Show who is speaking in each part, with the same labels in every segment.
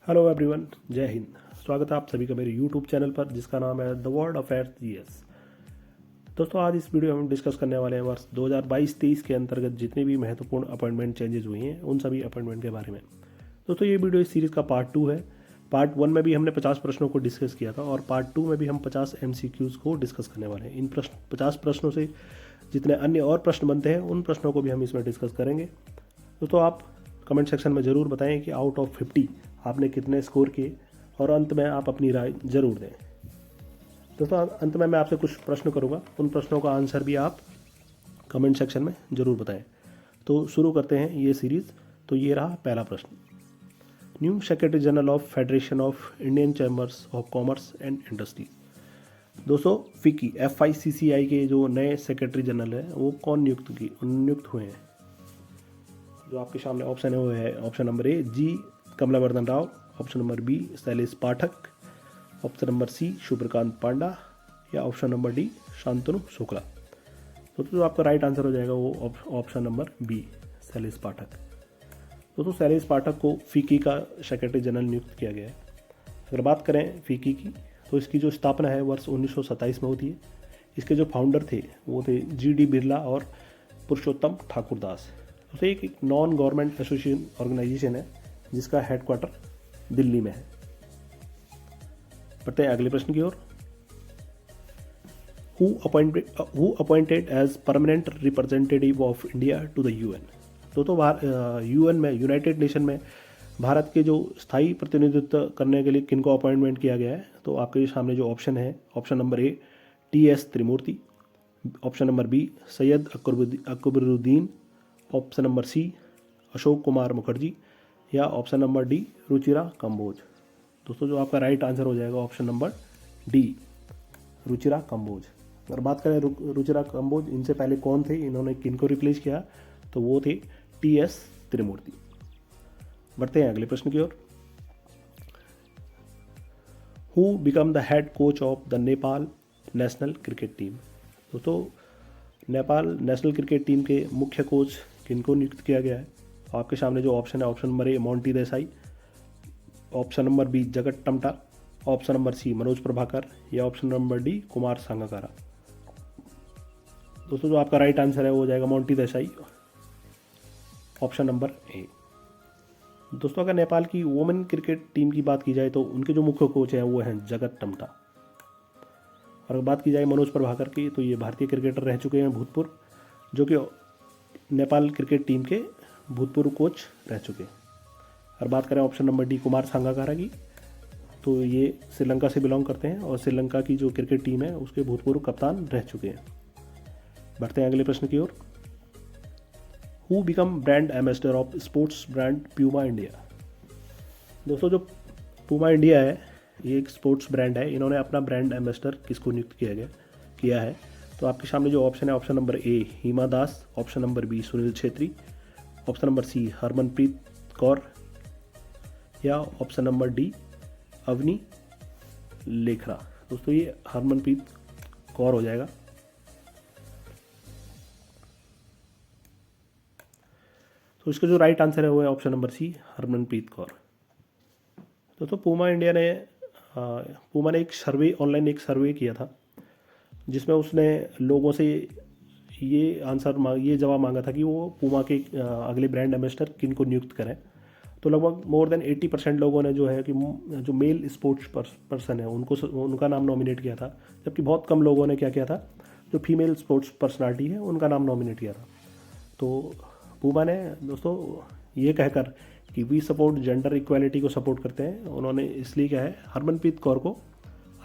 Speaker 1: Hello everyone, जय हिंद। स्वागत है आप सभी का मेरे यूट्यूब चैनल पर जिसका नाम है द वर्ल्ड अफेयर्स जीएस। दोस्तों, आज इस वीडियो में हम डिस्कस करने वाले हैं वर्ष 2022-23 के अंतर्गत जितने भी महत्वपूर्ण अपॉइंटमेंट चेंजेस हुई हैं उन सभी अपॉइंटमेंट के बारे में। दोस्तों, ये वीडियो इस सीरीज़ का पार्ट 2 है। पार्ट 1 में भी हमने 50 प्रश्नों को डिस्कस किया था और पार्ट 2 में भी हम 50 MCQs को डिस्कस करने वाले हैं। इन 50 प्रश्नों से जितने अन्य और प्रश्न बनते हैं उन प्रश्नों को भी हम इसमें डिस्कस करेंगे। दोस्तों, आप कमेंट सेक्शन में ज़रूर बताएं कि आउट ऑफ 50 आपने कितने स्कोर किए और अंत में आप अपनी राय ज़रूर दें। दोस्तों, अंत में मैं आपसे कुछ प्रश्न करूंगा, उन प्रश्नों का आंसर भी आप कमेंट सेक्शन में ज़रूर बताएं। तो शुरू करते हैं ये सीरीज़। तो ये रहा पहला प्रश्न। New secretary general of federation of Indian chambers of commerce and industries. दोस्तों, FICCI FICCI के जो नए सेक्रेटरी जनरल हैं वो कौन नियुक्त हुए हैं? जो आपके सामने ऑप्शन है वो है option number a G Kamalavardhan Rao, option number b Shailesh Pathak, option number c Shubhrakant Panda या option number d Shantanu Shukla. तो जो आपका राइट आंसर हो जाएगा वो option number b Shailesh Pathak. तो शैलेश पाठक को FICCI का सेक्रेटरी जनरल नियुक्त किया गया है। अगर बात करें FICCI की तो इसकी जो स्थापना है वर्ष 1927 में होती है। इसके जो फाउंडर थे वो थे GD बिरला और पुरुषोत्तम ठाकुर दास। तो एक नॉन गवर्नमेंट एसोसिएशन ऑर्गेनाइजेशन है जिसका हेडक्वार्टर दिल्ली में है। बढ़ते हैं अगले प्रश्न की ओर। Who appointed as permanent representative of India to the UN। तो UN में, यूनाइटेड नेशन में भारत के जो स्थायी प्रतिनिधित्व करने के लिए किनको अपॉइंटमेंट किया गया है? तो आपके सामने जो ऑप्शन है, option number a TS Trimurti, option number b Syed Akbaruddin, option number c Ashok Kumar Mukherjee या option number d Ruchira Kamboj. दोस्तों, जो आपका राइट आंसर हो जाएगा option number d Ruchira Kamboj. अगर बात करें रुचिरा कंबोज, इनसे पहले कौन थे, इन्होंने किनको रिप्लेस किया? तो वो थे TS त्रिमूर्ति। बढ़ते हैं अगले प्रश्न की ओर। Who become the head coach of the Nepal national cricket team. दोस्तों, नेपाल नेशनल क्रिकेट टीम के मुख्य कोच किनको नियुक्त किया गया है? आपके सामने जो ऑप्शन है, option number a Monty Desai, option number b Jagat Tamta, option number सी मनोज प्रभाकर या option number d Kumar Sangakkara. दोस्तों, जो आपका राइट आंसर है वो हो जाएगा मोंटी देसाई, ऑप्शन नंबर ए। दोस्तों, अगर नेपाल की वुमेन क्रिकेट टीम की बात की जाए तो उनके जो मुख्य कोच हैं वो हैं जगत टमटा। और अगर बात की जाए मनोज प्रभाकर की तो ये भारतीय क्रिकेटर रह चुके हैं भूतपूर्व, जो कि नेपाल क्रिकेट टीम के भूतपूर्व कोच रह चुके हैं। और बात करें ऑप्शन नंबर डी कुमार सांगकारा की, तो ये श्रीलंका से बिलोंग करते हैं और श्रीलंका की जो क्रिकेट टीम है उसके भूतपूर्व कप्तान रह चुके हैं। बढ़ते हैं अगले प्रश्न की ओर। Who became brand ambassador of sports brand Puma India. दोस्तों, जो प्यूमा इंडिया है ये एक स्पोर्ट्स ब्रांड है। इन्होंने अपना ब्रांड एम्बेसडर किसको नियुक्त किया है? तो आपके सामने जो ऑप्शन है, option number a Hima Das, option number b Sunil Chhetri, option number सी हरमनप्रीत कौर या option number d Avani Lekhara. दोस्तों, ये हरमनप्रीत कौर हो जाएगा। तो इसका जो राइट आंसर है वो है ऑप्शन नंबर सी हरमनप्रीत कौर। दोस्तों, पूमा ने ऑनलाइन एक सर्वे किया था जिसमें उसने लोगों से ये जवाब मांगा था कि वो पूमा के अगले ब्रांड एम्बेसडर किन को नियुक्त करें। तो लगभग मोर देन 80% लोगों ने जो है कि जो मेल स्पोर्ट्स पर्सन है उनका नाम नॉमिनेट किया था, जबकि बहुत कम लोगों ने क्या किया था, जो फीमेल स्पोर्ट्स पर्सनालिटी है उनका नाम नॉमिनेट किया था। तो पूमा ने दोस्तों ये कहकर कि वी सपोर्ट जेंडर इक्वालिटी को सपोर्ट करते हैं, उन्होंने इसलिए क्या है हरमनप्रीत कौर को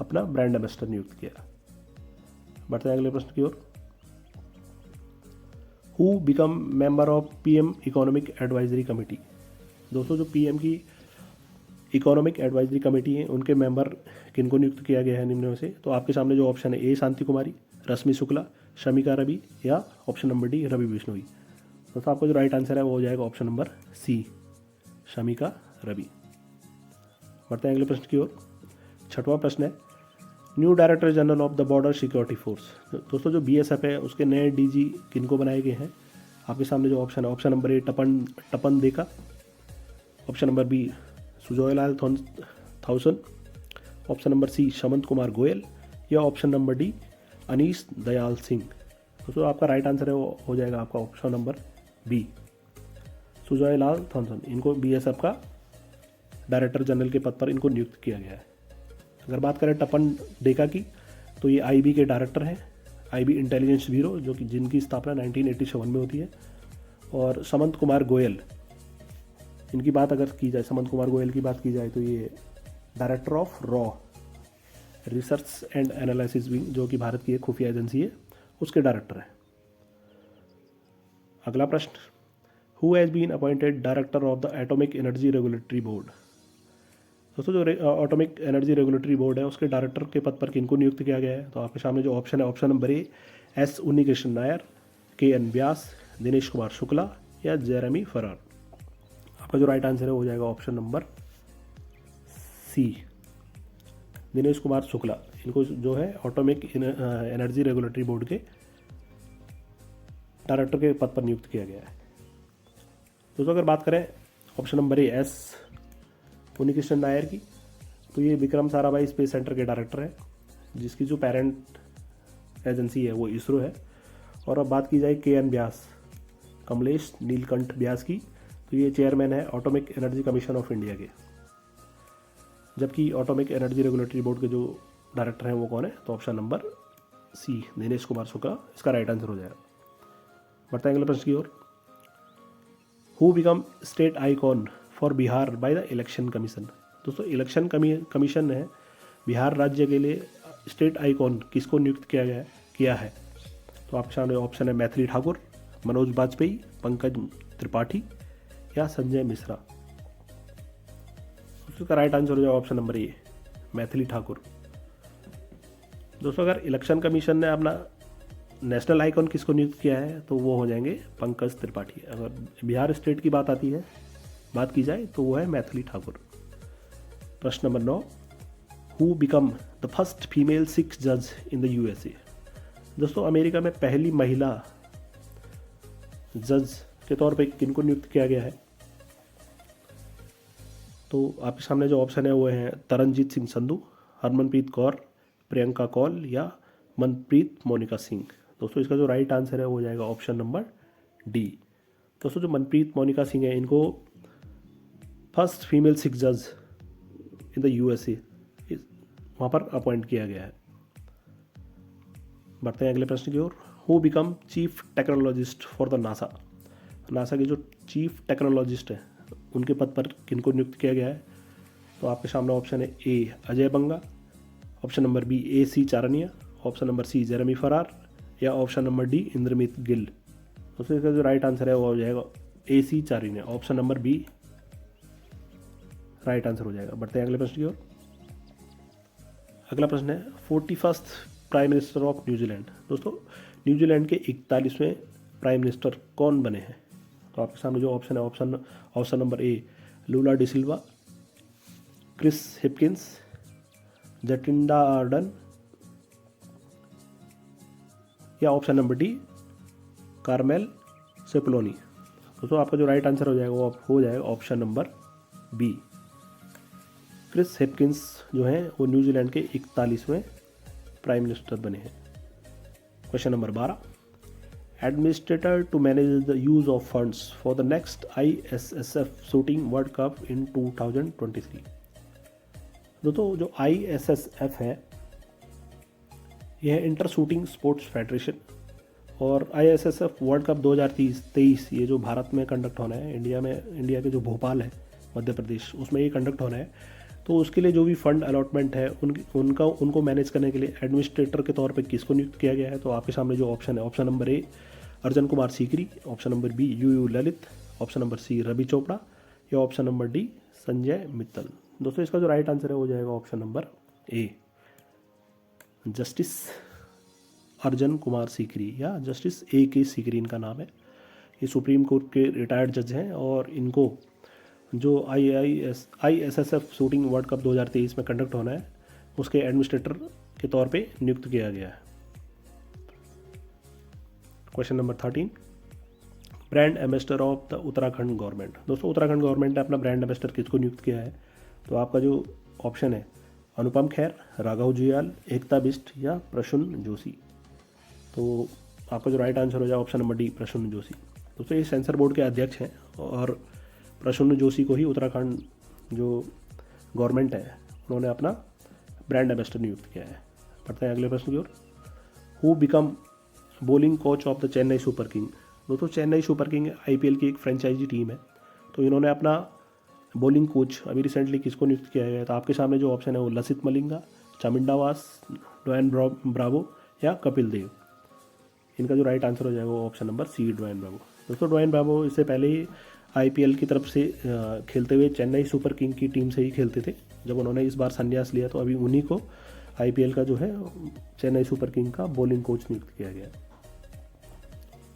Speaker 1: अपना ब्रांड एम्बेसडर नियुक्त किया। बढ़ते हैं अगले प्रश्न की ओर। Who became member of PM economic advisory committee. दोस्तों, जो PM की इकोनॉमिक एडवाइजरी कमेटी है उनके मेंबर किनको नियुक्त किया गया है निम्न में से? तो आपके सामने जो ऑप्शन है, ए शांति कुमारी, रश्मि शुक्ला, शमिका रवि या option number D Ravi Bishnoi. दोस्तों, आपका जो राइट आंसर है वो हो जाएगा option number C Shamika Ravi. बढ़ते हैं अगले प्रश्न की ओर। छठवां प्रश्न है, new director general of the border security force. दोस्तों, जो BSF है उसके नए DG किनको बनाए गए हैं? आपके सामने जो ऑप्शन है, option number a Tapan Deka, option number b Sujoy Lal Thaosen, option number c Samant Kumar Goel, या option number d Anish Dayal Singh. दोस्तों आपका राइट आंसर है वो हो जाएगा आपका option number b, Sujoy Lal Thaosen. इनको बीएसएफ का डायरेक्टर जनरल के पद पर इनको नियुक्त किया गया है। अगर बात करें तपन डेका की, तो ये आईबी के डायरेक्टर हैं, आईबी इंटेलिजेंस ब्यूरो, जो कि जिनकी स्थापना 1987 में होती है। और समंत कुमार गोयल, इनकी बात अगर की जाए, समंत कुमार गोयल की बात की जाए, तो ये director of raw research and analysis wing, जो कि भारत की एक खुफिया एजेंसी है, उसके डायरेक्टर हैं। अगला प्रश्न, who has been appointed director of the atomic energy regulatory board. दोस्तों जो एटॉमिक एनर्जी रेगुलेटरी बोर्ड है, उसके डायरेक्टर के पद पर किनको नियुक्त किया गया है? तो आपके सामने जो ऑप्शन है, option number A S Unnikrishnan Nair, K N Vyas, Dinesh Kumar Shukla, या जेरेमी फरार। आपका जो राइट आंसर है हो जाएगा option number C, Dinesh Kumar Shukla. इनको जो है एटॉमिक एनर्जी रेगुलेटरी बोर्ड के डायरेक्टर के पद पर नियुक्त किया गया है। दोस्तों अगर बात करें option number A S Unnikrishnan Nair की, तो ये विक्रम साराभाई स्पेस सेंटर के डायरेक्टर हैं, जिसकी जो पेरेंट एजेंसी है वो इसरो है। और अब बात की जाए के एन व्यास, कमलेश नीलकंठ व्यास की, तो ये चेयरमैन है atomic energy commission of India के। जबकि एटॉमिक एनर्जी रेगुलेटरी बोर्ड के जो डायरेक्टर हैं वो कौन है? तो option number C Dinesh Kumar Shukla इसका राइट आंसर हो जाएगा। बढ़ते हैं अगले प्रश्न की ओर। Who become state icon for Bihar by the election commission. दोस्तों इलेक्शन कमीशन ने बिहार राज्य के लिए स्टेट आइकॉन किसको नियुक्त किया है? तो आपके सामने ऑप्शन है मैथिली ठाकुर, मनोज बाजपेयी, पंकज त्रिपाठी, या संजय मिश्रा। उसका राइट आंसर हो जाएगा ऑप्शन नंबर ए मैथिली ठाकुर। दोस्तों अगर इलेक्शन कमीशन ने अपना नेशनल आइकॉन किसको नियुक्त किया है, तो वो हो जाएंगे पंकज त्रिपाठी। अगर बिहार स्टेट की बात की जाए तो वो है मैथिली ठाकुर। प्रश्न number 9, who become the first female Sikh जज इन द यूएसए। दोस्तों अमेरिका में पहली महिला जज के तौर पे किनको नियुक्त किया गया है? तो आपके सामने जो ऑप्शन है वो है तरनजीत सिंह संधू, हरमनप्रीत कौर, प्रियंका कौल, या मनप्रीत मोनिका सिंह। दोस्तों इसका जो राइट आंसर है वो हो जाएगा ऑप्शन नंबर डी। दोस्तों जो मनप्रीत मोनिका सिंह है, इनको फर्स्ट फीमेल सिख जज इन द यूएसए वहाँ पर अपॉइंट किया गया है। बढ़ते हैं अगले प्रश्न की ओर। Who become chief technologist for the NASA. NASA के जो चीफ टेक्नोलॉजिस्ट हैं उनके पद पर किनको नियुक्त किया गया है? तो आपके सामने ऑप्शन है A Ajay Banga, option number B A C Charania, option number C Jeremy Farrar, या option number D Indermit Gill. तो इसका जो राइट आंसर है वो हो जाएगा A C Charania, option number B right answer हो जाएगा। बढ़ते हैं अगले प्रश्न की ओर। अगला प्रश्न है 41st prime minister of New Zealand. दोस्तों न्यूजीलैंड के 41वें प्राइम मिनिस्टर कौन बने हैं? तो आपके सामने जो ऑप्शन है option number A Lula da Silva, Chris Hipkins, Jacinda Ardern, या option number D Carmel Sepuloni. दोस्तों आपका जो राइट आंसर हो जाएगा वो हो जाएगा option number B Chris Hipkins जो हैं वो न्यूजीलैंड के 41वें प्राइम मिनिस्टर बने हैं। Question number 12, administrator to manage the use of funds for the next ISSF shooting world cup in 2023। दोस्तों जो ISSF है यह है इंटर शूटिंग स्पोर्ट्स फेडरेशन, और ISSF वर्ल्ड कप 2023 ये जो भारत में कंडक्ट होना है, इंडिया के जो भोपाल है मध्य प्रदेश, उसमें ये कंडक्ट होना है। तो उसके लिए जो भी फंड अलॉटमेंट है उनको मैनेज करने के लिए एडमिनिस्ट्रेटर के तौर पे किसको नियुक्त किया गया है? तो आपके सामने जो ऑप्शन है option number A Arjan Kumar Sikri, option number B U Lalit, option number C Ravi Chopra, या option number D Sanjay Mittal. दोस्तों इसका जो राइट आंसर है वो जाएगा option number A justice Arjan Kumar Sikri, या जस्टिस AK सीकरी इनका नाम है। ये सुप्रीम कोर्ट के रिटायर्ड जज हैं, और इनको जो ISSF शूटिंग वर्ल्ड कप 2023 में कंडक्ट होना है उसके एडमिनिस्ट्रेटर के तौर पे नियुक्त किया गया है। Question number 13, brand ambassador of the Uttarakhand government. दोस्तों उत्तराखंड गवर्नमेंट ने अपना ब्रांड एम्बेसडर किसको नियुक्त किया है? तो आपका जो ऑप्शन है अनुपम खेर, राघव जुयाल, एकता बिष्ट या प्रसून जोशी। तो आपका जो राइट आंसर हो जाए option number D, Prasoon Joshi. दोस्तों ये सेंसर बोर्ड के अध्यक्ष हैं और प्रसून जोशी को ही उत्तराखंड जो गवर्नमेंट है उन्होंने अपना ब्रांड एम्बेसडर नियुक्त किया है। पढ़ते हैं अगले प्रश्न की ओर। Who become bowling coach of the Chennai super king. दोस्तों चेन्नई सुपर किंग IPL की एक फ्रेंचाइजी टीम है, तो इन्होंने अपना बॉलिंग कोच अभी रिसेंटली किसको नियुक्त किया गया है? तो आपके सामने जो ऑप्शन है वो लसित मलिंगा, चामिंडा वास, ड्वेन ब्रावो या कपिल देव। इनका जो राइट आंसर हो जाएगा वो option number C, Dwayne Bravo. दोस्तों ड्वेन ब्रावो इससे पहले ही IPL की तरफ से खेलते हुए चेन्नई सुपर किंग की टीम से ही खेलते थे। जब उन्होंने इस बार संन्यास लिया तो अभी उन्हीं को IPL का जो है चेन्नई सुपर किंग का बॉलिंग कोच नियुक्त किया गया।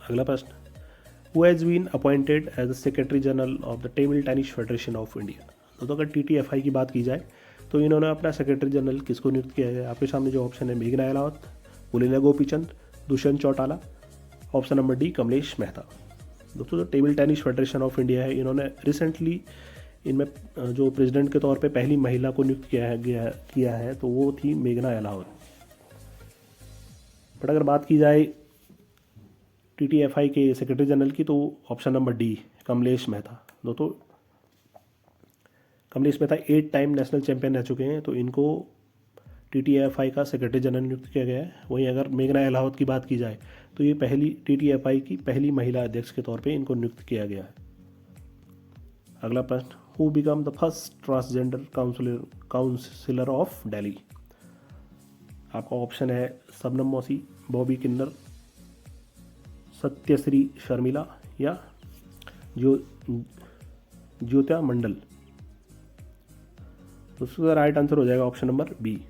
Speaker 1: अगला प्रश्न, who has been appointed as the secretary general of the table tennis federation of India. तो अगर TTFI की बात की जाए तो इन्होंने अपना सेक्रेटरी जनरल किसको नियुक्त किया है? आपके सामने जो ऑप्शन है मेघना Ahlawat, Pullela Gopichand, Dushyant Chautala, option number D Kamlesh Mehta. दोस्तों जो table tennis federation of India है इन्होंने रिसेंटली इनमें जो प्रेसिडेंट के तौर पे पहली महिला को नियुक्त किया है तो वो थी मेघना अहलावत। बट अगर बात की जाए TTFI के सेक्रेटरी जनरल की तो option number D Kamlesh Mehta. दोस्तों Kamlesh Mehta 8 time national champion रह चुके हैं, तो इनको TTFI का सेक्रेटरी जनरल नियुक्त किया गया है। वहीं अगर मेघना अहलावत की बात की जाए तो ये पहली TTFI की पहली महिला अध्यक्ष के तौर पे इनको नियुक्त किया गया है। अगला प्रश्न, who become the first transgender councillor of Delhi. आपका ऑप्शन है शबनम मौसी, बॉबी किन्नर, सत्यश्री शर्मिला या ज्योत्या मंडल। तो उसका राइट आंसर हो जाएगा ऑप्शन नंबर बी।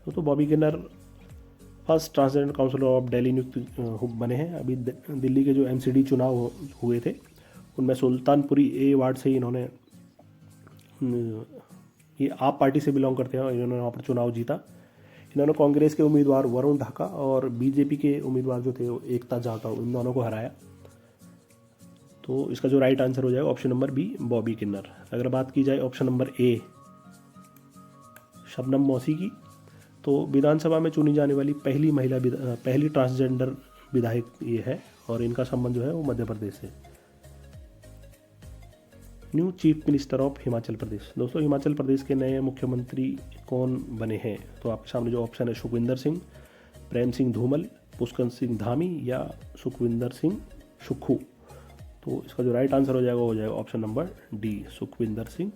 Speaker 1: तो Bobby Kinnar first transgender councillor of Delhi नियुक्त बने हैं। अभी दिल्ली के जो MCD चुनाव हुए थे उनमें सुल्तानपुरी A वार्ड से ही इन्होंने, ये आप पार्टी से बिलोंग करते हैं और इन्होंने वहाँ पर चुनाव जीता। इन्होंने कांग्रेस के उम्मीदवार वरुण ढाका और BJP के उम्मीदवार जो थे वो एकता जाका, इन दोनों को हराया। तो इसका जो राइट आंसर हो जाएगा ऑप्शन नंबर बी, बॉबी किन्नर। अगर बात की जाए ऑप्शन नंबर ए शबनम मौसी की, तो विधानसभा में चुनी जाने वाली पहली ट्रांसजेंडर विधायक ये है और इनका संबंध जो है वो मध्य प्रदेश से। New chief minister of Himachal Pradesh. दोस्तों हिमाचल प्रदेश के नए मुख्यमंत्री कौन बने हैं? तो आपके सामने जो ऑप्शन है सुखविंदर सिंह, प्रेम सिंह धूमल, पुष्कर सिंह धामी या सुखविंदर सिंह सुक्खू। तो इसका जो राइट आंसर हो जाएगा option number D, Sukhvinder Singh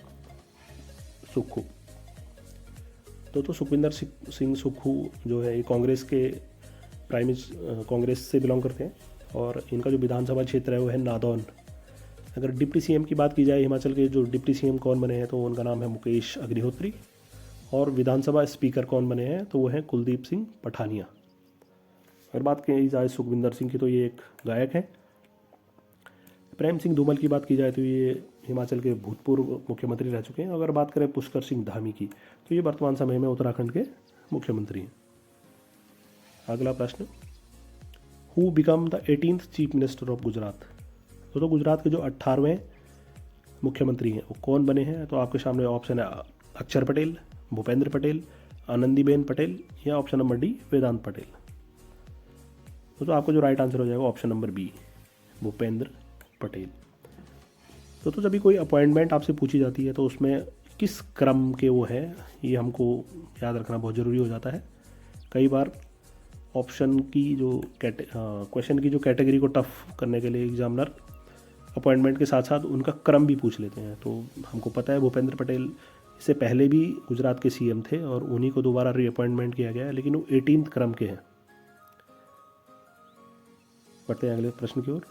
Speaker 1: Sukhu. तो सुखविंदर सिंह सुक्खू जो है ये कांग्रेस से बिलोंग करते हैं और इनका जो विधानसभा क्षेत्र है वो है नादौन। अगर डिप्टी CM की बात की जाए, हिमाचल के जो डिप्टी CM कौन बने हैं तो उनका नाम है मुकेश अग्निहोत्री और विधानसभा स्पीकर कौन बने हैं तो वो हैं कुलदीप सिंह पठानिया। अगर बात की जाए सुखविंदर सिंह की तो ये एक गायक हैं। प्रेम सिंह धूमल की बात की जाए तो ये हिमाचल के भूतपूर्व मुख्यमंत्री रह चुके हैं। अगर बात करें पुष्कर सिंह धामी की तो ये वर्तमान समय में उत्तराखंड के मुख्यमंत्री हैं। अगला प्रश्न, who become the 18th chief minister of Gujarat. तो गुजरात के जो 18वें मुख्यमंत्री हैं वो कौन बने हैं? तो आपके सामने ऑप्शन है अक्षर पटेल, भूपेंद्र पटेल, आनंदीबेन पटेल या option number D Vedant Patel. तो आपको जो राइट आंसर हो जाएगा option number B, Bhupendra Patel. तो जब भी कोई अपॉइंटमेंट आपसे पूछी जाती है तो उसमें किस क्रम के वो है ये हमको याद रखना बहुत ज़रूरी हो जाता है। कई बार ऑप्शन की जो क्वेश्चन की जो कैटेगरी को टफ करने के लिए एग्जामिनर अपॉइंटमेंट के साथ साथ उनका क्रम भी पूछ लेते हैं। तो हमको पता है भूपेंद्र पटेल इससे पहले भी गुजरात के CM थे और उन्हीं को दोबारा रीअपॉइंटमेंट किया गया है, लेकिन वो 18th क्रम के हैं। बढ़ते हैं अगले प्रश्न की ओर।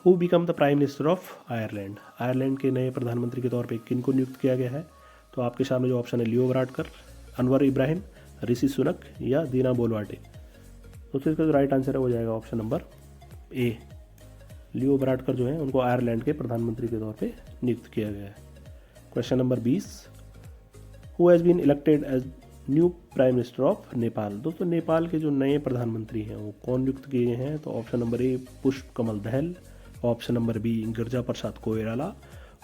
Speaker 1: Who become the prime minister of Ireland. Ireland के नए प्रधानमंत्री के तौर पे किन को नियुक्त किया गया है? तो आपके सामने जो ऑप्शन है लियो वराडकर, अनवर इब्राहिम, ऋषि सुनक या दीना बोलवाटे। तो इसका जो राइट आंसर है हो जाएगा ऑप्शन नंबर ए, लियो वराडकर जो है उनको आयरलैंड के प्रधानमंत्री के तौर पे नियुक्त किया गया है। Question number 20, who has been elected as new prime minister of Nepal. दोस्तों नेपाल के जो नए प्रधानमंत्री हैं वो कौन नियुक्त किए हैं? तो option number A Pushpa Kamal Dahal, option number B Girija Prasad Koirala,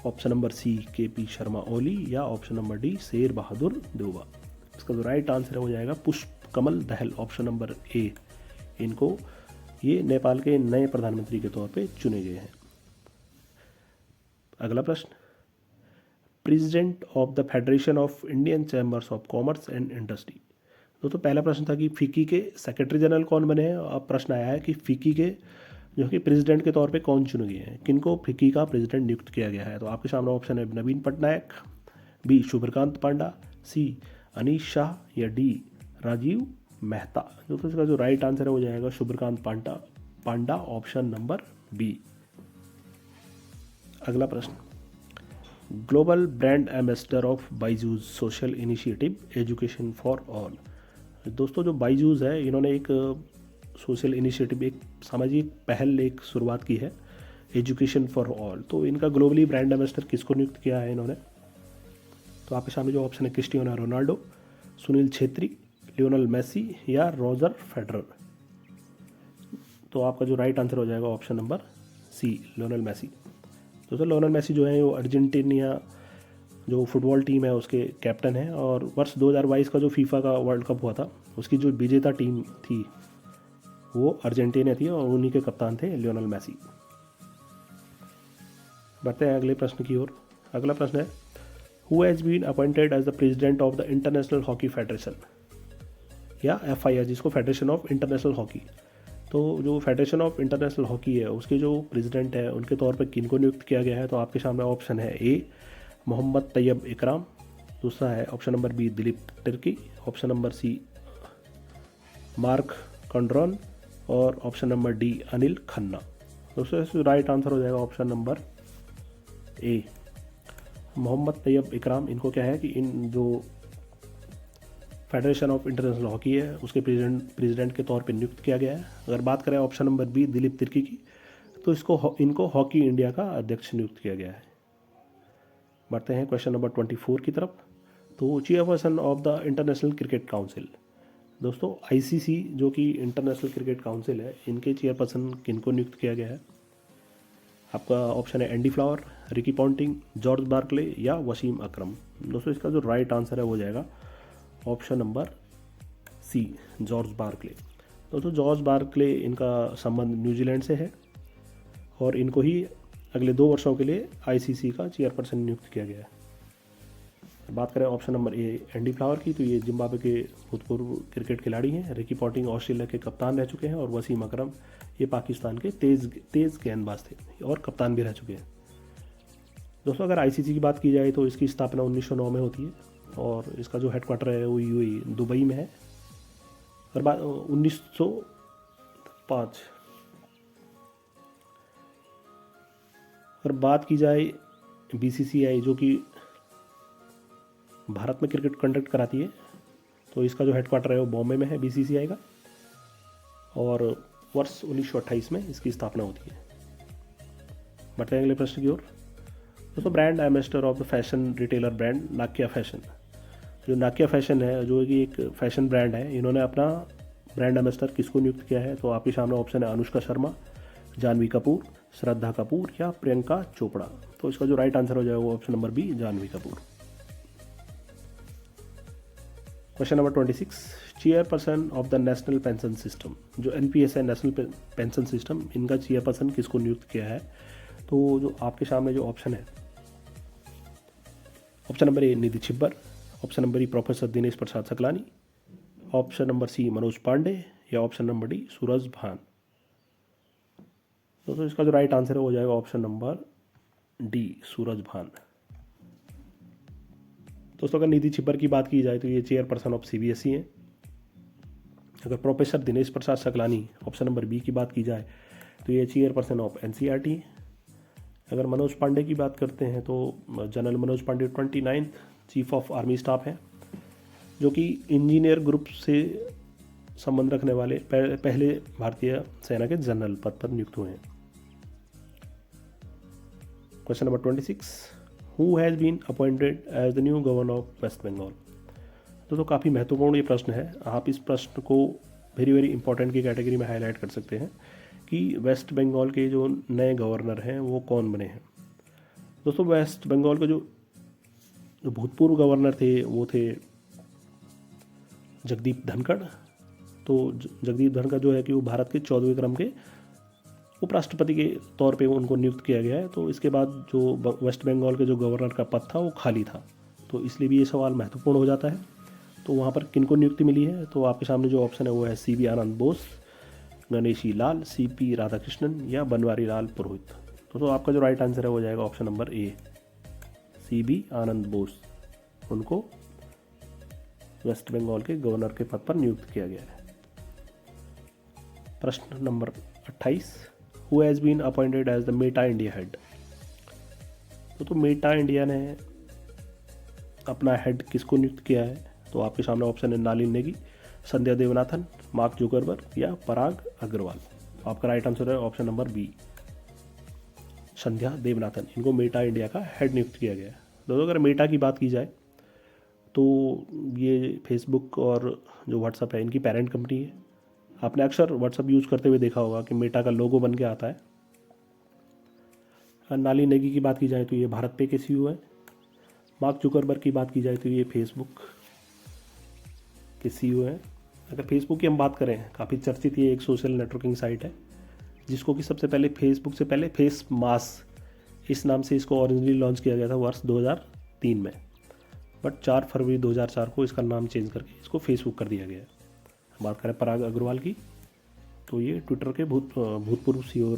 Speaker 1: option number C KP Sharma Oli या option number D Sher Bahadur Deuba. इसका जो राइट आंसर हो जाएगा पुष्प कमल दहल, ऑप्शन नंबर ए। इनको ये नेपाल के नए प्रधानमंत्री के तौर पे चुने गए हैं। अगला प्रश्न, president of the federation of Indian chambers of commerce and industry. दोस्तों पहला प्रश्न था कि फिक्की के सेक्रेटरी जनरल कौन बने हैं। अब प्रश्न आया है कि फिक्की के जो कि प्रेसिडेंट के तौर पे कौन चुने गए हैं, किनको फिक्की का प्रेसिडेंट नियुक्त किया गया है। तो आपके सामने ऑप्शन है नवीन पटनायक, बी शुभ्रकांत पांडा, सी अनीश शाह या डी राजीव मेहता। तो इसका जो राइट आंसर है हो जाएगा शुभ्रकांत पांडा, ऑप्शन नंबर बी। अगला प्रश्न, global brand ambassador of Byju's social initiative education for all. दोस्तों जो बाइजूस है इन्होंने एक सोशल इनिशिएटिव, एक सामाजिक पहल एक शुरुआत की है, एजुकेशन फॉर ऑल। तो इनका ग्लोबली ब्रांड एम्बेसडर किसको नियुक्त किया है इन्होंने। तो आपके सामने जो ऑप्शन है Cristiano Ronaldo, Sunil Chhetri, Lionel Messi या रॉजर फेडरर। तो आपका जो राइट आंसर हो जाएगा option number C Lionel Messi. दोस्तों लियोनेल मेसी जो है वो अर्जेंटीना जो फुटबॉल टीम है उसके कैप्टन है और वर्ष 2022 का जो फीफा का वर्ल्ड कप हुआ था उसकी जो विजेता टीम थी वो अर्जेंटीना थी और उन्हीं के कप्तान थे लियोनेल मेसी। बढ़ते हैं अगले प्रश्न की ओर। अगला प्रश्न है, who has been appointed as the president of the international hockey federation या FIH, जिसको फेडरेशन ऑफ इंटरनेशनल हॉकी। तो जो फेडरेशन ऑफ इंटरनेशनल हॉकी है उसके जो प्रेसिडेंट है उनके तौर पर किनको नियुक्त किया गया है। तो आपके सामने ऑप्शन है ए मोहम्मद तैयब इकराम, दूसरा है option number B Dilip Tirkey, option number C Marc Coudron और option number D Anil Khanna. दोस्तों राइट आंसर हो जाएगा option number A Mohammad Tayyab Ikram. इनको क्या है कि इन जो फेडरेशन ऑफ इंटरनेशनल हॉकी है उसके प्रेसिडेंट के तौर पे नियुक्त किया गया है। अगर बात करें option number B Dilip Tirkey की तो इनको हॉकी इंडिया का अध्यक्ष नियुक्त किया गया है। बढ़ते हैं क्वेश्चन नंबर 24 की तरफ। तो chairperson of the international cricket council. दोस्तों ICC जो कि इंटरनेशनल क्रिकेट काउंसिल है इनके चेयरपर्सन किनको नियुक्त किया गया है। आपका ऑप्शन है Andy Flower, Ricky Ponting, George Barclay या वसीम अकरम। दोस्तों इसका जो राइट आंसर है वो जाएगा option number C George Barclay. दोस्तों जॉर्ज बार्कले इनका संबंध न्यूजीलैंड से है और इनको ही अगले 2 वर्षों के लिए ICC का चेयरपर्सन नियुक्त किया गया है। बात करें ऑप्शन नंबर ए एंडी फ्लावर की तो ये जिम्बाब्वे के भूतपूर्व क्रिकेट खिलाड़ी हैं। रिकी पॉन्टिंग ऑस्ट्रेलिया के कप्तान रह चुके हैं और वसीम अकरम ये पाकिस्तान के तेज़ गेंदबाज थे और कप्तान भी रह चुके हैं। दोस्तों अगर ICC की बात की जाए तो इसकी स्थापना 1909 में होती है और इसका जो हेडक्वार्टर है वो UAE दुबई में है। और बात 1905 अगर बात की जाए BCCI जो कि भारत में क्रिकेट कंडक्ट कराती है तो इसका जो हेडक्वार्टर है वो बॉम्बे में है BCCI का और वर्ष 1928 में इसकी स्थापना होती है। बढ़ते हैं अगले प्रश्न की ओर। दोस्तों brand ambassador of the fashion retailer brand Nykaa fashion. जो नाक्या फैशन है जो कि एक फैशन ब्रांड है इन्होंने अपना ब्रांड एम्बेसडर किसको नियुक्त किया है। तो आपके सामने ऑप्शन है अनुष्का शर्मा, जानवी कपूर, श्रद्धा कपूर या प्रियंका चोपड़ा। तो इसका जो राइट आंसर हो जाएगा वो option number B Janhvi Kapoor. Question number 26, chairperson of the national pension system. जो NPS है नेशनल पेंशन सिस्टम, इनका चेयरपर्सन किसको नियुक्त किया है। तो जो आपके सामने जो ऑप्शन है option number A Nidhi Chhibber, option number E professor Dinesh Prasad Saklani, option number सी मनोज पांडे या ऑप्शन नंबर डी सूरज भान। दोस्तों इसका जो राइट आंसर है हो जाएगा ऑप्शन नंबर डी सूरज भान। दोस्तों अगर निधि छिब्बर की बात की जाए तो ये चेयरपर्सन ऑफ CBSE हैं। अगर professor Dinesh Prasad Saklani option number B की बात की जाए तो ये चेयरपर्सन ऑफ NCERT। अगर मनोज पांडे की बात करते हैं तो general Manoj Pande 29 chief of army staff हैं जो कि इंजीनियर ग्रुप से संबंध रखने वाले पहले भारतीय सेना के जनरल पद पर नियुक्त हुए हैं। Question number 26, who has been appointed as the new governor of West Bengal. तो काफ़ी महत्वपूर्ण ये प्रश्न है। आप इस प्रश्न को वेरी वेरी इंपॉर्टेंट की कैटेगरी में हाईलाइट कर सकते हैं कि वेस्ट बंगाल के जो नए गवर्नर हैं वो कौन बने हैं। दोस्तों वेस्ट बंगाल के जो भूतपूर्व गवर्नर थे वो थे जगदीप धनखड़। तो जगदीप धनखड़ जो है कि वो भारत के 14वें क्रम के उपराष्ट्रपति के तौर पे उनको नियुक्त किया गया है। तो इसके बाद जो वेस्ट बंगाल के जो गवर्नर का पद था वो खाली था, तो इसलिए भी ये सवाल महत्वपूर्ण हो जाता है। तो वहाँ पर किनको नियुक्ति मिली है, तो आपके सामने जो ऑप्शन है वो है CB आनंद बोस, गणेशी लाल, CP राधाकृष्णन या बनवारी लाल पुरोहित। तो आपका जो राइट आंसर है वो जाएगा ऑप्शन नंबर A, CB आनंद बोस। उनको वेस्ट बंगाल के गवर्नर के पद पर नियुक्त किया गया है। प्रश्न number 28, who has been appointed as the Meta India head. तो मेटा इंडिया ने अपना हेड किसको नियुक्त किया है, तो आपके सामने ऑप्शन है नालिन नेगी, संध्या देवनाथन, मार्क जुकरबर्ग या पराग अग्रवाल। तो आपका राइट आंसर है ऑप्शन नंबर B, संध्या देवनाथन। इनको मेटा इंडिया का हेड नियुक्त किया गया है। दोस्तों अगर मेटा की बात की जाए तो ये फेसबुक और जो व्हाट्सअप है इनकी पेरेंट कंपनी है। आपने अक्सर व्हाट्सअप यूज़ करते हुए देखा होगा कि मेटा का लोगो बन के आता है। नाली नेगी की बात की जाए तो ये भारत पे के CEO है। मार्क जुकरबर्ग की बात की जाए तो ये फेसबुक के CEO है। अगर फेसबुक की हम बात करें, काफ़ी चर्चित ये एक सोशल नेटवर्किंग साइट है जिसको कि सबसे पहले फेसबुक से पहले फेस मास इस नाम से इसको ओरिजिनली लॉन्च किया गया था वर्ष 2003 में, बट 4 फरवरी 2004 को इसका नाम चेंज करके इसको फेसबुक कर दिया गया है। बात करें पराग अग्रवाल की, तो ये ट्विटर के भूतपूर्व CEO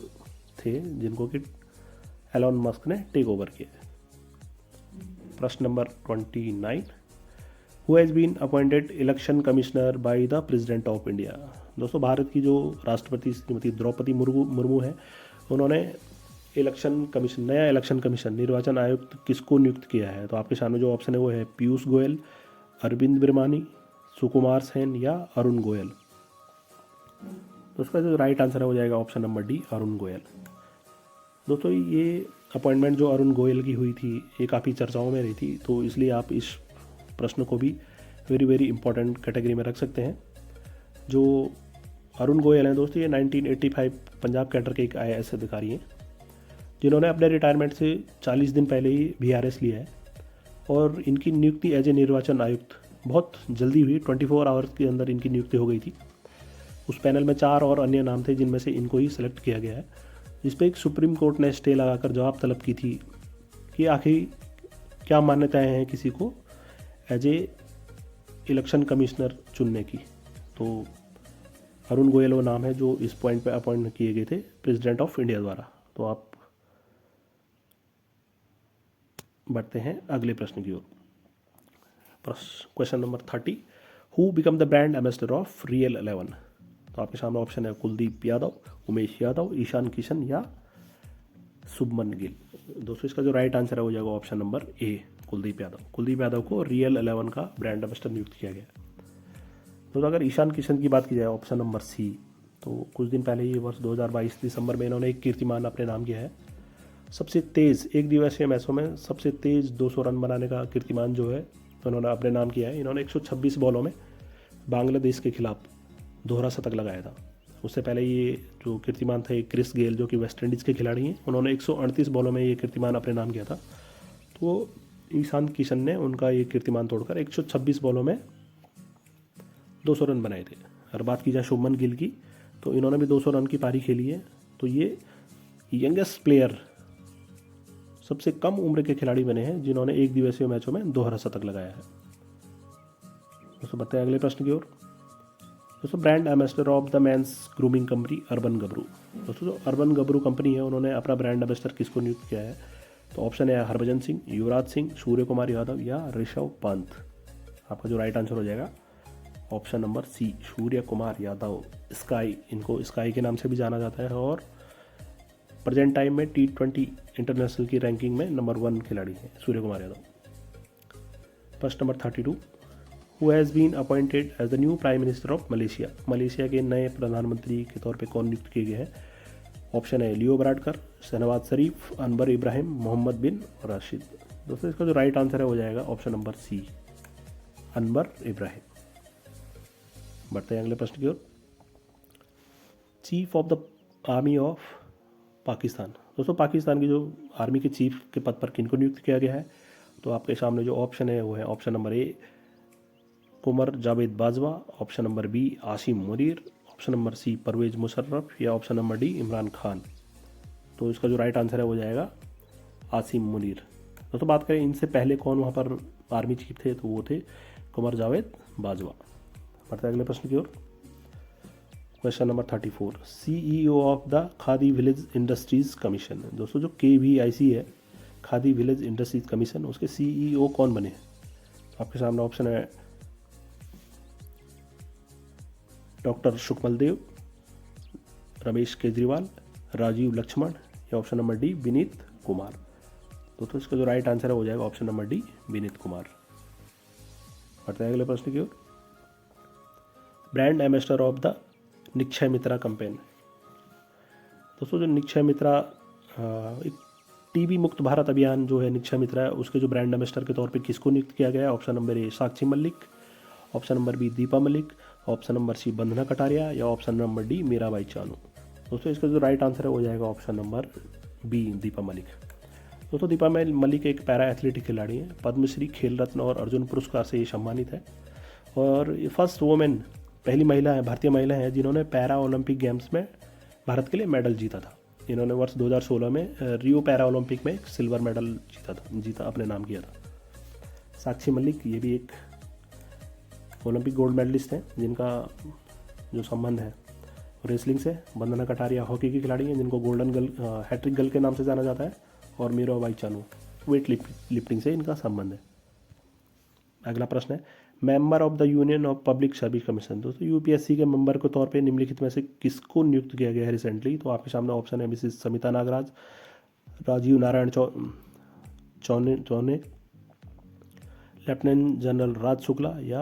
Speaker 1: थे जिनको कि एलॉन मस्क ने टेक ओवर किया है। प्रश्न नंबर 29, who has been appointed election commissioner by the president of India. दोस्तों भारत की जो राष्ट्रपति श्रीमती द्रौपदी मुर्मू है, उन्होंने नया इलेक्शन कमीशन निर्वाचन आयुक्त किसको नियुक्त किया है। तो आपके सामने जो ऑप्शन है वो है पीयूष गोयल, अरविंद बिरमानी, सुकुमार सेन या अरुण गोयल। तो उसका जो राइट आंसर है वो जाएगा option number D, Arun Goyal. दोस्तों ये अपॉइंटमेंट जो अरुण गोयल की हुई थी ये काफ़ी चर्चाओं में रही थी, तो इसलिए आप इस प्रश्न को भी वेरी वेरी इंपॉर्टेंट कैटेगरी में रख सकते हैं। जो अरुण गोयल हैं दोस्तों, ये 1985 पंजाब कैडर के एक IAS अधिकारी हैं जिन्होंने अपने रिटायरमेंट से 40 दिन पहले ही VRS लिया है। और इनकी नियुक्ति एज ए निर्वाचन आयुक्त बहुत जल्दी हुई, 24 आवर्स के अंदर इनकी नियुक्ति हो गई थी। उस पैनल में 4 और अन्य नाम थे जिनमें से इनको ही सिलेक्ट किया गया है, जिस पे एक सुप्रीम कोर्ट ने स्टे लगाकर जवाब तलब की थी कि आखिर क्या मान्यताएं हैं किसी को एज ए इलेक्शन कमिश्नर चुनने की। तो अरुण गोयल वो नाम है जो इस पॉइंट पे अपॉइंट किए गए थे प्रेसिडेंट ऑफ इंडिया द्वारा। तो आप बढ़ते हैं अगले प्रश्न की ओर। Question number 30, who become the brand ambassador of real 11। तो आपके सामने ऑप्शन है कुलदीप यादव, उमेश यादव, ईशान किशन या शुभमन गिल। दोस्तों इसका जो राइट आंसर है वो जाएगा option number A, Kuldeep Yadav. Kuldeep Yadav को रियल 11 का ब्रांड एम्बेसडर नियुक्त किया गया। तो अगर ईशान किशन की बात की जाए ऑप्शन नंबर C, तो कुछ दिन पहले ही वर्ष 2022 दिसंबर में इन्होंने एक कीर्तिमान अपने नाम किया है। सबसे तेज़ एक दिवसीय मैचों में सबसे तेज़ 200 रन बनाने का कीर्तिमान जो है उन्होंने अपने नाम किया है। इन्होंने 126 बॉलों में बांग्लादेश के खिलाफ दोहरा शतक लगाया था। उससे पहले ये जो कीर्तिमान था क्रिस गेल जो कि वेस्ट इंडीज़ के खिलाड़ी हैं, उन्होंने 138 बॉलों में ये कीर्तिमान अपने नाम किया था। तो ईशान किशन ने उनका ये कीर्तिमान तोड़कर 126 बॉलों में 200 रन बनाए थे। अगर बात की जाए शुभमन गिल की, तो इन्होंने भी 200 रन की पारी खेली है। तो ये यंगेस्ट प्लेयर, सबसे कम उम्र के खिलाड़ी बने हैं जिन्होंने एक दिवसीय मैचों में दोहरा शतक लगाया है। दोस्तों बताएं अगले प्रश्न की ओर। दोस्तों brand ambassador of the men's grooming company urban Gabru. दोस्तों जो अर्बन गबरू कंपनी है उन्होंने अपना ब्रांड एम्बेसडर किसको नियुक्त किया है। तो ऑप्शन है हरभजन सिंह, युवराज सिंह, सूर्य कुमार यादव या ऋषभ पंत। आपका जो राइट आंसर हो जाएगा ऑप्शन नंबर C, सूर्य कुमार यादव। स्काई, इनको स्काई के नाम से भी जाना जाता है और प्रेजेंट टाइम में T20 इंटरनेशनल की रैंकिंग में नंबर 1 खिलाड़ी हैं सूर्य कुमार यादव। प्रश्न number 32, who has been appointed as the new prime minister of Malaysia. Malaysia के नए प्रधानमंत्री के तौर पे कौन नियुक्त किए गए हैं। ऑप्शन है लियो बराडकर, शहनवाज शरीफ, अनवर इब्राहिम, मोहम्मद बिन राशिद। दोस्तों इसका जो राइट आंसर है वो जाएगा option number C, Anwar Ibrahim. बढ़ते हैं अगले प्रश्न की ओर। Chief of the army of Pakistan. दोस्तों पाकिस्तान की जो आर्मी के चीफ के पद पर किनको नियुक्त किया गया है, तो आपके सामने जो ऑप्शन है वो है option number A Qamar Javed Bajwa, option number B Asim Munir, option number C Pervez Musharraf या option number D Imran Khan. तो इसका जो राइट आंसर है वो जाएगा आसिम मुनीर। दोस्तों बात करें इनसे पहले कौन वहाँ पर आर्मी चीफ थे, तो वो थे कुमर जावेद बाजवा। बढ़ते हैं अगले प्रश्न की ओर। Question number 34, CEO of the Khadi village industries commission. दोस्तों जो KVIC है, खादी विलेज इंडस्ट्रीज कमीशन, उसके CEO कौन बने? आपके सामने ऑप्शन है डॉक्टर सुकमल देव, रमेश केजरीवाल, राजीव लक्ष्मण या option number D Vineet Kumar. दोस्तों इसका जो राइट आंसर है वो जाएगा option number D Vineet Kumar. बढ़ते हैं अगले प्रश्न की ओर। Brand ambassador of the Nikshay Mitra campaign. दोस्तों जो निक्षय मित्रा एक TB मुक्त भारत अभियान जो है निक्षय मित्रा है, उसके जो ब्रांड एम्बेसडर के तौर पे किसको नियुक्त किया गया है? Option number A Sakshi Malik, option number B Deepa Malik, option number C Bandhana Kataria या option number D Mirabai Chanu. दोस्तों इसका जो राइट आंसर है वो जाएगा option number B Deepa Malik. दोस्तों दीपा मलिक एक पैरा एथलेटिक खिलाड़ी हैं, पद्मश्री, खेल रत्न और अर्जुन पुरस्कार से ये सम्मानित है और ये फर्स्ट वुमेन, पहली महिला है, भारतीय महिला है जिन्होंने पैरा ओलंपिक गेम्स में भारत के लिए मेडल जीता था। इन्होंने वर्ष 2016 में रियो पैरा ओलंपिक में एक सिल्वर मेडल जीता अपने नाम किया था। साक्षी मलिक ये भी एक ओलंपिक गोल्ड मेडलिस्ट हैं जिनका जो संबंध है रेसलिंग से। बंदना कटारिया हॉकी की खिलाड़ी हैं जिनको गोल्डन गर्ल, हैट्रिक गर्ल के नाम से जाना जाता है और मीराबाई चानू वेट लिफ्टिंग से इनका संबंध है। अगला प्रश्न है member of the union of public service commission. दोस्तों UPSC के मेंबर के तौर पे निम्नलिखित में से किसको नियुक्त किया गया है रिसेंटली? तो आपके सामने ऑप्शन है Mrs Samita Nagraj, Rajiv Narayan Chaune, lieutenant general Raj Shukla या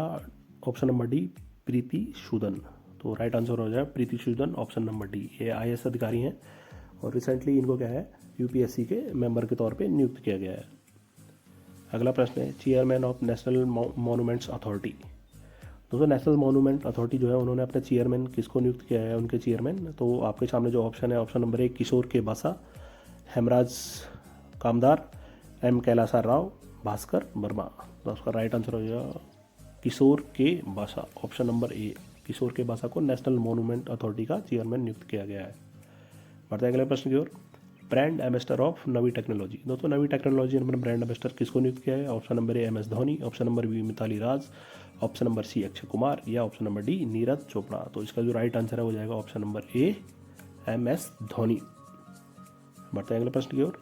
Speaker 1: option number D Preeti Sudan. तो राइट आंसर हो जाए Preeti Sudan, option number D. ये IAS अधिकारी हैं और रिसेंटली इनको क्या है UPSC के मेंबर के तौर पे नियुक्त किया गया है। अगला प्रश्न है chairman of national monuments authority. दोस्तों नेशनल मॉन्यूमेंट अथॉरिटी जो है उन्होंने अपने चेयरमैन किसको नियुक्त किया है, उनके चेयरमैन? तो आपके सामने जो ऑप्शन है ऑप्शन नंबर 1 किशोर के बासा, हेमराज कामदार, M कैलासा राव, भास्कर वर्मा। तो उसका राइट आंसर हो जाएगा किशोर के बासा, ऑप्शन नंबर ए। किशोर के बासा को नेशनल मॉन्यूमेंट अथॉरिटी का चेयरमैन नियुक्त किया गया है। बढ़ते हैं अगले प्रश्न की ओर। Brand ambassador of Navi technology. दोस्तों नवी टेक्नोलॉजी ने ब्रांड एम्बेसडर किसको नियुक्त किया है? Option number A MS Dhoni, option number B Mithali Raj, option number C Akshay Kumar या option number D Neeraj Chopra. तो इसका जो राइट आंसर है वो जाएगा option number A MS Dhoni. बढ़ते हैं अगले प्रश्न की ओर।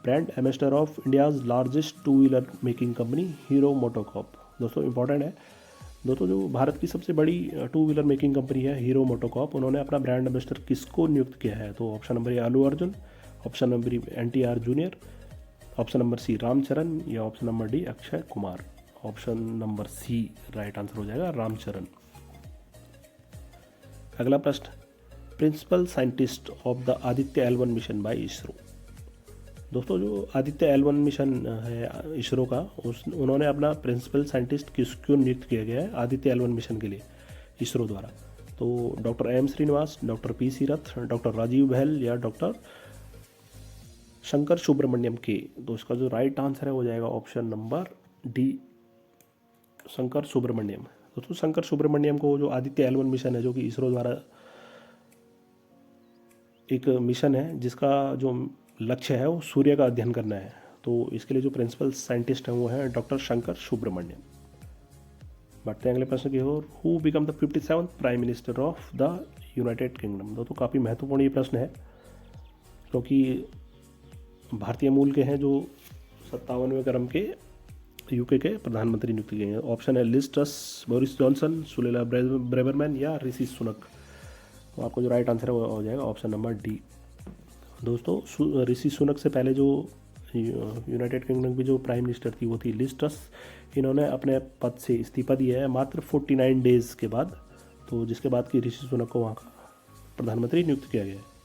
Speaker 1: Brand ambassador of India's largest 2 wheeler making company Hero MotoCorp. दोस्तों इंपॉर्टेंट है, दोस्तों जो भारत की सबसे बड़ी 2 व्हीलर मेकिंग कंपनी है हीरो मोटोकॉर्प, उन्होंने अपना ब्रांड एम्बेसडर किसको नियुक्त किया है? तो option number A Allu Arjun, option number B NTR junior, option number C Ramcharan या option number D Akshay Kumar. Option number C right answer हो जाएगा रामचरण। अगला प्रश्न principal scientist of the Aditya L1 mission by ISRO. दोस्तों जो आदित्य L1 मिशन है इसरो का, उन्होंने अपना प्रिंसिपल साइंटिस्ट किसको नियुक्त किया गया है आदित्य L1 मिशन के लिए इसरो द्वारा? तो doctor M Srinivas, doctor PC Rath, doctor Rajeev Bahl या डॉक्टर शंकर सुब्रमण्यम के। तो इसका जो राइट आंसर है वो जाएगा option number D Shankar Subramaniam. दोस्तों शंकर सुब्रमण्यम को जो आदित्य L1 मिशन है जो कि इसरो द्वारा एक मिशन है जिसका जो लक्ष्य है वो सूर्य का अध्ययन करना है, तो इसके लिए जो प्रिंसिपल साइंटिस्ट हैं वो है डॉक्टर शंकर सुब्रमण्यम। बढ़ते हैं अगले प्रश्न की ओर। Who become the 57th prime minister of the United Kingdom. दोस्तों काफ़ी महत्वपूर्ण ये प्रश्न है क्योंकि भारतीय मूल के हैं जो 57वें क्रम के UK के प्रधानमंत्री नियुक्त किए हैं। ऑप्शन है Liz Truss, Boris Johnson, Suella Braverman या ऋषि सुनक। तो आपको जो राइट आंसर है वो हो जाएगा ऑप्शन नंबर डी। दोस्तों ऋषि सुनक से पहले जो यूनाइटेड किंगडम की जो प्राइम मिनिस्टर थी वो थी लिज ट्रस। इन्होंने अपने पद से इस्तीफा दिया है मात्र 49 डेज़ के बाद, तो जिसके बाद कि ऋषि सुनक को वहाँ का प्रधानमंत्री नियुक्त किया गया है।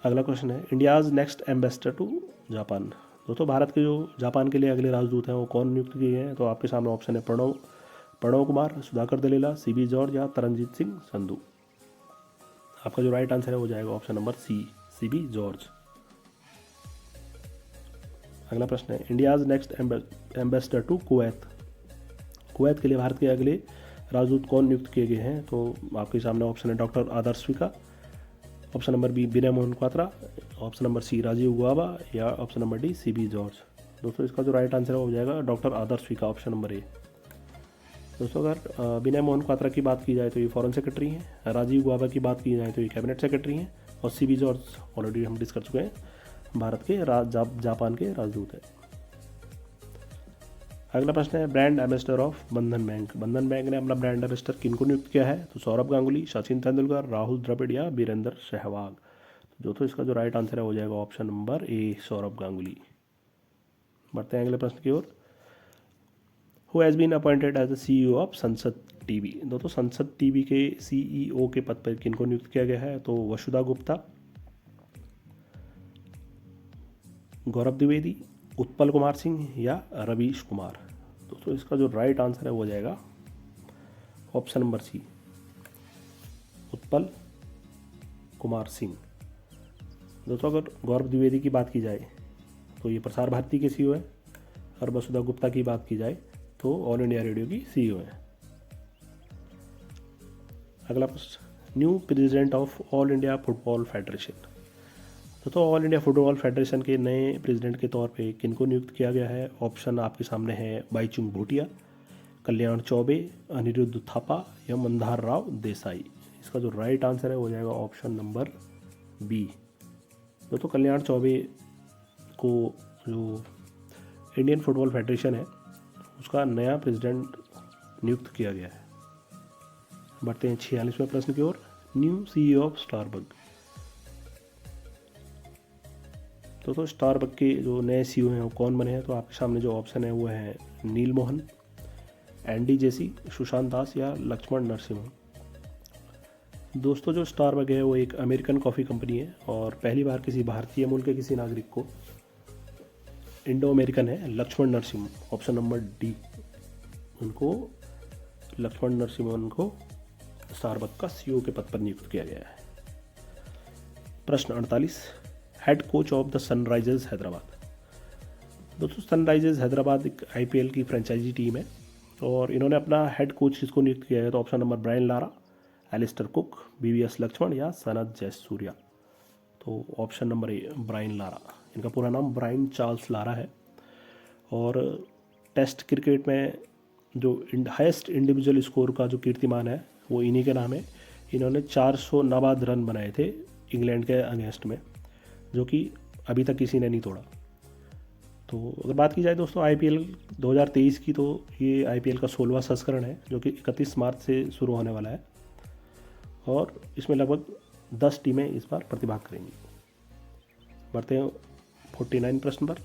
Speaker 1: अगला क्वेश्चन है India's next ambassador to Japan. दोस्तों भारत के जो जापान के लिए अगले राजदूत हैं वो कौन नियुक्त किए हैं? तो आपके सामने ऑप्शन है प्रणव कुमार, सुधाकर दलेला, CB जॉर्ज या तरनजीत सिंह संधू। आपका जो राइट आंसर है वो जाएगा option number C CB George. अगला प्रश्न है India's next ambassador to Kuwait. Kuwait के लिए भारत के अगले राजदूत कौन नियुक्त किए गए हैं? तो आपके सामने ऑप्शन है doctor Adarsh Swaika, option number B Vinay Mohan Kwatra, option number C Rajiv Gauba या option number D CB George. दोस्तों इसका जो राइट आंसर है वो हो जाएगा doctor Adarsh Swaika, option number ए। दोस्तों अगर विनय मोहन क्वात्रा की बात की जाए तो ये फॉरेन सेक्रेटरी हैं, राजीव गुआबा की बात की जाए तो ये कैबिनेट सेक्रेटरी हैं, और CB जॉर्ज ऑलरेडी हम डिस्कस कर चुके हैं भारत के जापान के राजदूत हैं। अगला प्रश्न है ब्रांड एम्बेसडर ऑफ बंधन बैंक। बंधन बैंक ने अपना ब्रांड एम्बेसडर किनको नियुक्त किया है? तो सौरभ गांगुली, सचिन तेंदुलकर, राहुल द्रविड़ या वीरेंद्र सहवाग। तो इसका जो राइट आंसर है हो जाएगा option number A, Sourav Ganguly. बढ़ते हैं अगले प्रश्न की ओर। Who has been appointed as the CEO of Sansad TV. दोस्तों संसद टीवी के CEO के पद पर किनको नियुक्त किया गया है? तो वसुधा गुप्ता, गौरव द्विवेदी, उत्पल कुमार सिंह या रवीश कुमार। दोस्तों इसका जो राइट आंसर है वो हो जाएगा option number C, Utpal Kumar Singh. दोस्तों अगर गौरव द्विवेदी की बात की जाए तो ये प्रसार भारती के CEO है, और वसुधा गुप्ता की बात की जाए तो ऑल इंडिया रेडियो की CEO है। अगला प्रश्न new president of all India football federation. तो ऑल इंडिया फुटबॉल फेडरेशन के नए प्रेसिडेंट के तौर पे किनको नियुक्त किया गया है? ऑप्शन आपके सामने है बाईचुंग भूटिया, कल्याण चौबे, अनिरुद्ध थापा या मंदार राव देसाई। इसका जो राइट आंसर है हो जाएगा ऑप्शन नंबर बी। दोस्तों कल्याण चौबे को जो इंडियन फुटबॉल फेडरेशन है उसका नया प्रेसिडेंट नियुक्त किया गया है। बढ़ते हैं 46वें प्रश्न की ओर। New CEO of Starbuck. तो स्टारबक के जो नए CEO हैं वो कौन बने हैं? तो आपके सामने जो ऑप्शन है वो है नील मोहन, एंडी जेसी, सुशांत दास या लक्ष्मण नरसिम्हन। दोस्तों जो स्टारबक है वो एक अमेरिकन कॉफ़ी कंपनी है, और पहली बार किसी भारतीय मूल के किसी नागरिक को इंडो अमेरिकन है Laxman Narasimhan, option number D, उनको लक्ष्मण नरसिम्हन को स्टारबक का CEO के पद पर नियुक्त किया गया है। प्रश्न 48 head coach of the Sunrisers Hyderabad. दोस्तों सनराइजर्स हैदराबाद एक IPL की फ्रेंचाइजी टीम है, और इन्होंने अपना हेड कोच किसको नियुक्त किया है? तो option number Brian Lara, Alistair Cook, BVS Laxman या सनत जयसूर्या। तो option number A Brian Lara. इनका पूरा नाम ब्रायन चार्ल्स लारा है, और टेस्ट क्रिकेट में जो हाईएस्ट इंडिविजुअल स्कोर का जो कीर्तिमान है वो इन्हीं के नाम है। इन्होंने 400 नाबाद रन बनाए थे इंग्लैंड के अगेंस्ट में, जो कि अभी तक किसी ने नहीं तोड़ा। तो अगर बात की जाए दोस्तों IPL 2023 की, तो ये IPL का 16वां संस्करण है जो कि 31 मार्च से शुरू होने वाला है, और इसमें लगभग 10 टीमें इस बार प्रतिभाग करेंगी। बढ़ते हैं 49 प्रश्न पर।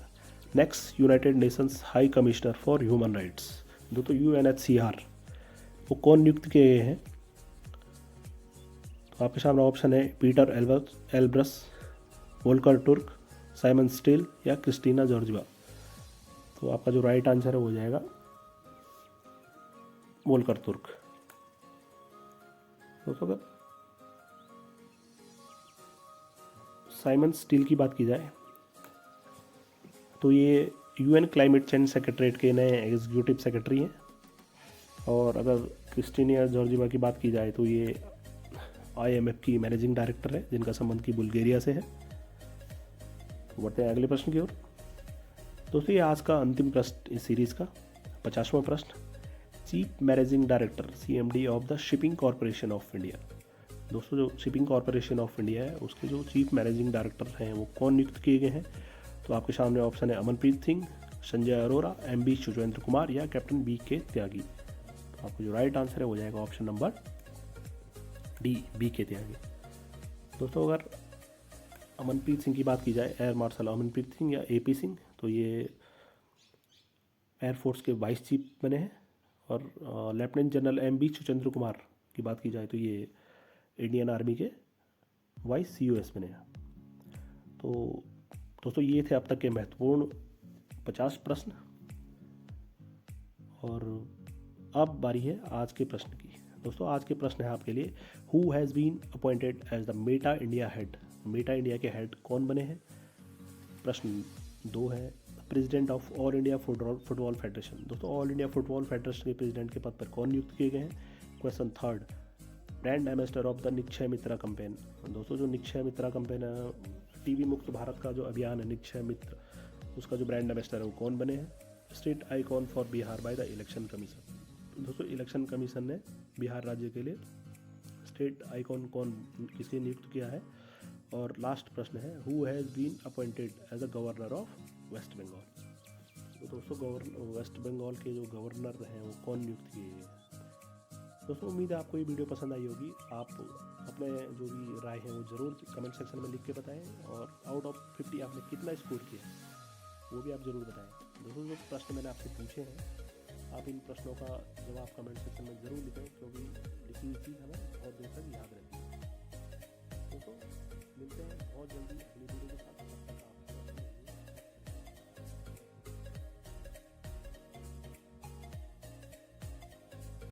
Speaker 1: Next United Nations high commissioner for human rights. दोस्तों UNHCR वो कौन नियुक्त किए गए हैं? तो आपके सामने ऑप्शन है Peter Elbrus, Volker Turk, Simon Stiell या क्रिस्टीना जॉर्जिवा। तो आपका जो राइट आंसर है हो जाएगा वोल्कर तुर्क। दोस्तों अगर साइमन स्टील की बात की जाए तो ये UN क्लाइमेट चेंज सेक्रेटरीट के नए एग्जीक्यूटिव सेक्रेटरी हैं, और अगर क्रिस्टीना जॉर्जिवा की बात की जाए तो ये IMF की मैनेजिंग डायरेक्टर है, जिनका संबंध की बुल्गारिया से है। तो बढ़ते हैं अगले प्रश्न की ओर। दोस्तों ये आज का अंतिम प्रश्न इस सीरीज़ का 50वां प्रश्न। Chief managing director CMD of the shipping corporation of India. दोस्तों जो शिपिंग कॉरपोरेशन ऑफ इंडिया है उसके जो चीफ मैनेजिंग डायरेक्टर हैं वो कौन नियुक्त किए गए हैं? तो आपके सामने ऑप्शन है अमनप्रीत सिंह, संजय अरोरा, MB सुरेंद्र कुमार या कैप्टन BK त्यागी। तो आपको जो राइट आंसर है हो जाएगा ऑप्शन नंबर डी, BK त्यागी। दोस्तों अगर अमनप्रीत सिंह की बात की जाए, एयर मार्शल अमनप्रीत सिंह या AP सिंह, तो ये एयरफोर्स के वाइस चीफ बने हैं, और lieutenant general MB Surendra Kumar की बात की जाए तो ये इंडियन आर्मी के वाइस COS बने हैं। तो दोस्तों ये थे अब तक के महत्वपूर्ण 50 प्रश्न, और अब बारी है आज के प्रश्न की। दोस्तों आज के प्रश्न है आपके लिए, who has been appointed as the Meta India head. Meta India के हेड कौन बने हैं? प्रश्न 2 है, president of all India football federation. दोस्तों ऑल इंडिया फुटबॉल फेडरेशन के प्रेसिडेंट के पद पर कौन नियुक्त किए गए हैं? Question 3, brand ambassador of the Nikshay Mitra campaign. दोस्तों जो निक्षय मित्रा कैंपेन है, टीबी मुक्त भारत का जो अभियान है निक्षय मित्र, उसका जो ब्रांड एम्बेसडर है वो कौन बने हैं? State icon for Bihar by the election commission. दोस्तों इलेक्शन कमीशन ने बिहार राज्य के लिए स्टेट आइकॉन किसे नियुक्त किया है? और लास्ट प्रश्न है, who has been appointed as a governor of West Bengal. तो दोस्तों वेस्ट बंगाल के जो गवर्नर हैं वो कौन नियुक्त किए हैं? दोस्तों उम्मीद है आपको ये वीडियो पसंद आई होगी। आप अपने जो भी राय है वो ज़रूर कमेंट सेक्शन में लिख के बताएं, और आउट ऑफ 50 आपने कितना स्कोर किया वो भी आप ज़रूर बताएं। दोस्तों जो प्रश्न मैंने आपसे पूछे हैं, आप इन प्रश्नों का जवाब कमेंट सेक्शन में ज़रूर लिखें, क्योंकि लिखी हुई चीज़ हमें बहुत देर तक याद रहती है। दोस्तों मिलते हैं बहुत जल्दी अगली वीडियो के साथ।